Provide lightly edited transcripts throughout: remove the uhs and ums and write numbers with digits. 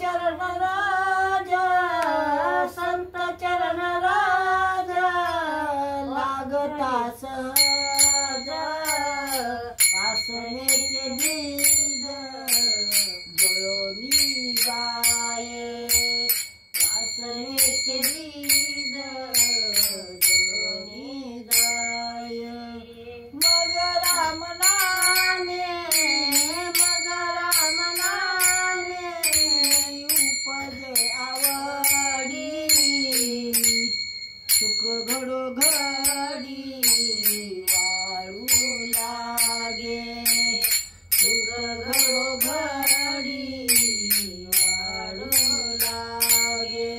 चरण राजा संत चरण राजा लागता सहज वासनेचे बीज जळोनी जाये वासनेचे बीज जळोनी जाये मग राम नामे उपजे आवडी सुख घडोघडी वाळू लागे सुख घडोघडी वाळू लागे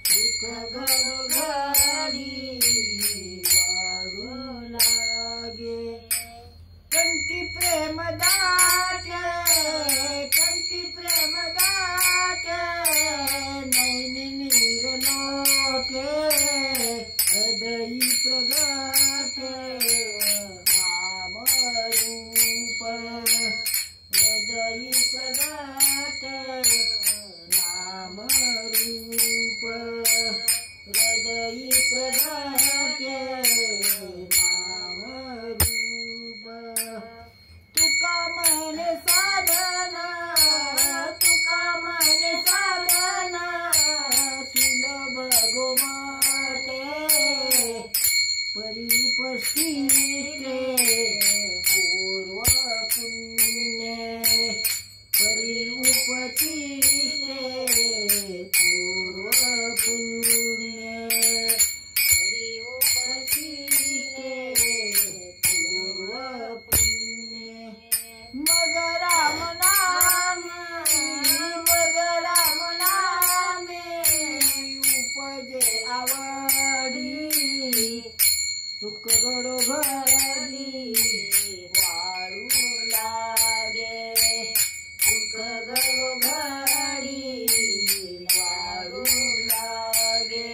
सुख घडोघडी वाळू लागे कंठी प्रेम दाटे कंठी प्रेम दाटे नैनी नीर लोटे हृदयी प्रगटे नाम रूप हृदयी प्रगटे नाम रूप हृदयी प्रगटे नाम रूप तुका म्हणे साधना तुका म्हणे साधना सुलभ गोमाटे परी उपस्थिते पूर्व पुण्य परी उपस्थिते पूर्व पुण्य परी उपस्थिते पूर्व पुण्य मग राम नामे उपजे आवडी सुख घडोघडी वाळू लागे सुख घडोघडी वाळू लागे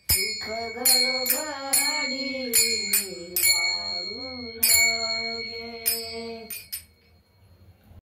सुख घडोघडी